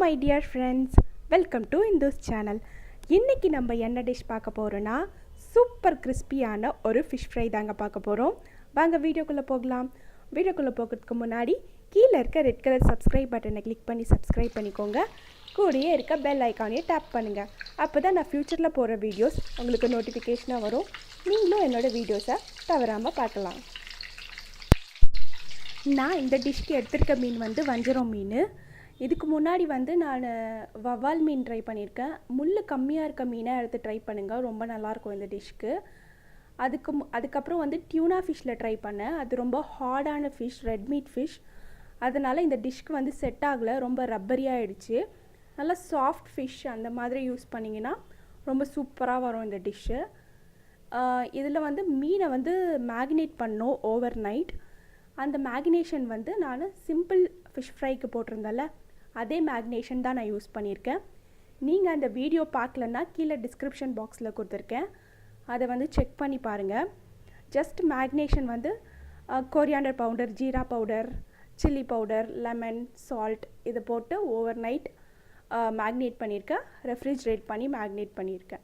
my dear friends, welcome to Indu's channel. இன்னைக்கு நம்ம என்ன டிஷ் பார்க்க போறோம்னா சூப்பர் கிறிஸ்பியான ஒரு ஃபிஷ் ஃப்ரை தாங்க பார்க்க போறோம். வாங்க வீடியோக்குள்ள போகலாம். வீடியோக்குள்ள போகிறதுக்கு முன்னாடி கீழ இருக்க ரெட் கலர் சப்ஸ்கிரைப் பட்டனை கிளிக் பண்ணி சப்ஸ்கிரைப் பண்ணிக்கோங்க. கூடயே இருக்க பெல் ஐகானையும் டேப் பண்ணுங்க. அப்பதான் நான் ஃபியூச்சர்ல போற வீடியோஸ் உங்களுக்கு நோட்டிஃபிகேஷனா வரும். நீங்களும் என்னோட வீடியோஸை தவறாம பார்க்கலாம். நான் இந்த டிஷ்க்கு எடுத்துருக்க மீன் வந்து வஞ்சரம் மீன். இதுக்கு முன்னாடி வந்து நான் வவ்வால் மீன் ட்ரை பண்ணியிருக்கேன். முள் கம்மியாக இருக்க மீனை எடுத்து ட்ரை பண்ணுங்கள், ரொம்ப நல்லாயிருக்கும் இந்த டிஷ்க்கு. அதுக்கப்புறம் வந்து டியூனா ஃபிஷ்ஷில் ட்ரை பண்ணேன். அது ரொம்ப ஹார்டான ஃபிஷ், ரெட் மீட் ஃபிஷ். அதனால் இந்த டிஷ்க்கு வந்து செட் ஆகலை, ரொம்ப ரப்பரியாகிடுச்சு. நல்லா சாஃப்ட் ஃபிஷ் அந்த மாதிரி யூஸ் பண்ணிங்கன்னா ரொம்ப சூப்பராக வரும் இந்த டிஷ்ஷு. இதில் வந்து மீனை வந்து மேக்னேட் பண்ணோம் ஓவர் நைட். அந்த மேக்னேஷன் வந்து நான் சிம்பிள் ஃபிஷ் ஃப்ரைக்கு போட்டிருந்தேன்ல, அதே மேக்னேஷன் தான் நான் யூஸ் பண்ணியிருக்கேன். நீங்கள் அந்த வீடியோ பார்க்கலன்னா கீழே டிஸ்கிரிப்ஷன் பாக்ஸில் கொடுத்துருக்கேன், அதை வந்து செக் பண்ணி பாருங்கள். ஜஸ்ட் மேக்னேஷன் வந்து coriander powder, jeera powder, chilli powder, lemon, salt இதை போட்டு ஓவர் நைட் மேக்னேட் பண்ணியிருக்கேன். ரெஃப்ரிஜரேட் பண்ணி மேக்னேட் பண்ணியிருக்கேன்.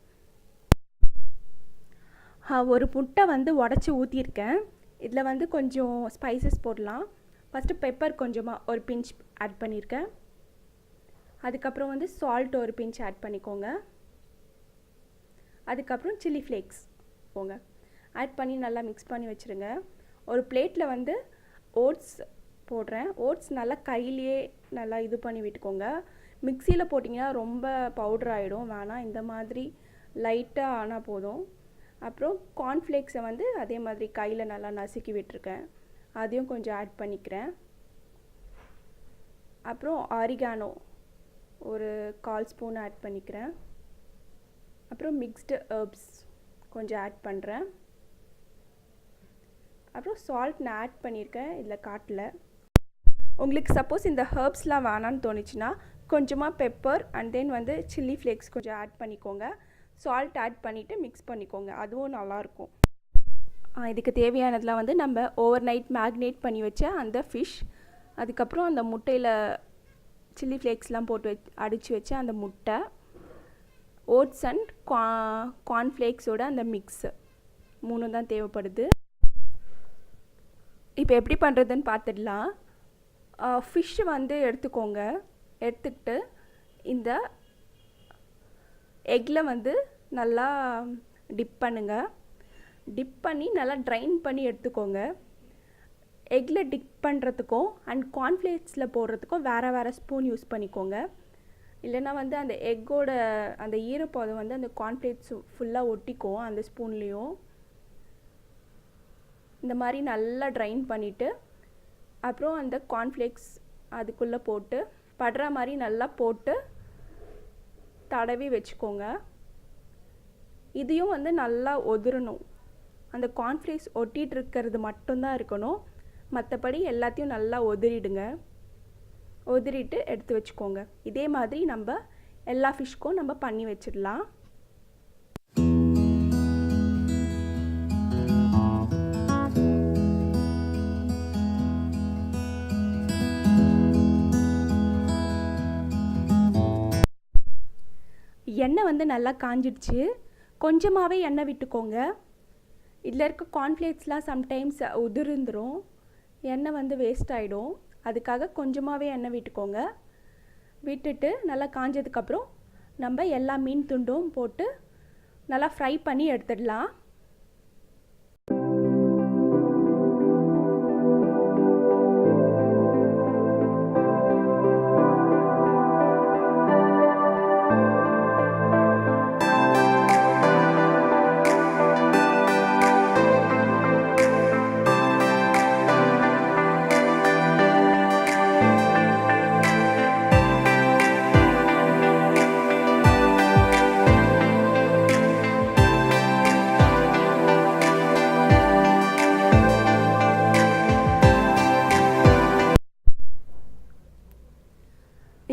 ஒரு முட்டை வந்து உடச்சி ஊற்றியிருக்கேன். இதில் வந்து கொஞ்சம் ஸ்பைசஸ் போடலாம். ஃபஸ்ட்டு பெப்பர் கொஞ்சமாக ஒரு பிஞ்ச் ஆட் பண்ணியிருக்கேன். அதுக்கப்புறம் வந்து சால்ட் ஒரு பிஞ்ச் ஆட் பண்ணிக்கோங்க. அதுக்கப்புறம் சில்லி ஃப்ளேக்ஸ் போங்க ஆட் பண்ணி நல்லா மிக்ஸ் பண்ணி வச்சுருங்க. ஒரு பிளேட்டில் வந்து ஓட்ஸ் போடுறேன். ஓட்ஸ் நல்லா கையிலேயே நல்லா இது பண்ணி விட்டுக்கோங்க. மிக்சியில் போட்டிங்கன்னா ரொம்ப பவுடர் ஆகிடும், வேணாம். இந்த மாதிரி லைட்டாக ஆனால் போதும். அப்புறம் கார்ன்ஃப்ளேக்ஸை வந்து அதே மாதிரி கையில் நல்லா நசுக்கி விட்டுருக்கேன், அதையும் கொஞ்சம் ஆட் பண்ணிக்கிறேன். அப்புறம் ஆரிகானோ ஒரு 1/4 ஸ்பூன் ஆட் பண்ணிக்கிறேன். அப்புறம் மிக்ஸ்டு ஹெர்ப்ஸ் கொஞ்சம் ஆட் பண்ணுறேன். அப்புறம் சால்ட் நான் ஆட் பண்ணியிருக்கேன், இதில் காட்டல. உங்களுக்கு சப்போஸ் இந்த ஹெர்ப்ஸ்லாம் வேணான்னு தோணுச்சுன்னா கொஞ்சமாக பெப்பர் அண்ட் தென் வந்து சில்லி ஃப்ளேக்ஸ் கொஞ்சம் ஆட் பண்ணிக்கோங்க. சால்ட் ஆட் பண்ணிவிட்டு மிக்ஸ் பண்ணிக்கோங்க, அதுவும் நல்லாயிருக்கும். இதுக்கு தேவையானதெல்லாம் வந்து நம்ம ஓவர் நைட் மேக்னேட் பண்ணி வச்ச அந்த ஃபிஷ், அதுக்கப்புறம் அந்த முட்டையில் சில்லி ஃப்ளேக்ஸ்லாம் போட்டு அடித்து வச்ச அந்த முட்டை, ஓட்ஸ் அண்ட் கார்ன்ஃப்ளேக்ஸோட அந்த மிக்ஸு, 3 தான் தேவைப்படுது. இப்போ எப்படி பண்ணுறதுன்னு பார்த்துடலாம். ஃபிஷ்ஷு வந்து எடுத்துக்கோங்க. எடுத்துக்கிட்டு இந்த எக்கில் வந்து நல்லா டிப் பண்ணுங்கள். டிப் பண்ணி நல்லா ட்ரைன் பண்ணி எடுத்துக்கோங்க. எக்கில் டிப் பண்ணுறதுக்கும் அண்ட் கார்ன்ஃப்ளேக்ஸில் போடுறதுக்கும் வேறு ஸ்பூன் யூஸ் பண்ணிக்கோங்க. இல்லைன்னா வந்து அந்த எக்கோட அந்த ஈரப்பதம் வந்து அந்த கார்ன்ஃப்ளேக்ஸ் ஃபுல்லாக ஒட்டிக்கும் அந்த ஸ்பூன்லேயும். இந்த மாதிரி நல்லா ட்ரைன் பண்ணிவிட்டு அப்புறம் அந்த கார்ன்ஃப்ளேக்ஸ் அதுக்குள்ளே போட்டு படுற மாதிரி நல்லா போட்டு தடவி வச்சுக்கோங்க. இதையும் வந்து நல்லா உதிரணும். அந்த கார்ன்ஃப்ளேக்ஸ் ஒட்டிகிட்டு இருக்கிறது மட்டும்தான் இருக்கணும், மற்றபடி எல்லாத்தையும் நல்லா உதிரிடுங்க. உதிரிட்டு எடுத்து வச்சுக்கோங்க. இதே மாதிரி நம்ம எல்லா ஃபிஷ்க்கும் நம்ம பண்ணி வச்சிடலாம். எண்ணெய் வந்து நல்லா காஞ்சிடுச்சு. கொஞ்சமாகவே எண்ணெய் விட்டுக்கோங்க. இதில் இருக்க கார்ன்ஃப்ளேக்ஸ்லாம் சம்டைம்ஸ் உதிர்ந்துடும், எண்ணெய் வந்து வேஸ்ட் ஆகிடும். அதுக்காக கொஞ்சமாகவே எண்ணெய் விட்டுக்கோங்க. விட்டுட்டு நல்லா காஞ்சதுக்கப்புறம் நம்ம எல்லா மீன் துண்டும் போட்டு நல்லா ஃப்ரை பண்ணி எடுத்துடலாம்.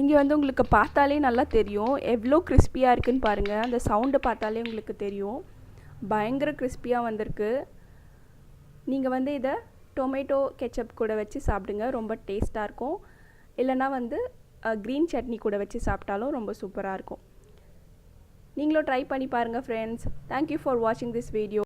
இங்கே வந்து உங்களுக்கு பார்த்தாலே நல்லா தெரியும் எவ்வளோ கிறிஸ்பியாக இருக்குதுன்னு பாருங்கள். அந்த சவுண்டை பார்த்தாலே உங்களுக்கு தெரியும், பயங்கர கிறிஸ்பியாக வந்திருக்கு. நீங்கள் வந்து இதை டொமேட்டோ கெச்சப் கூட வச்சு சாப்பிடுங்க, ரொம்ப டேஸ்ட்டாக இருக்கும். இல்லைனா வந்து க்ரீன் சட்னி கூட வச்சு சாப்பிட்டாலும் ரொம்ப சூப்பராக இருக்கும். நீங்களும் ட்ரை பண்ணி பாருங்கள் ஃப்ரெண்ட்ஸ். தேங்க்யூ ஃபார் வாட்சிங் திஸ் வீடியோ.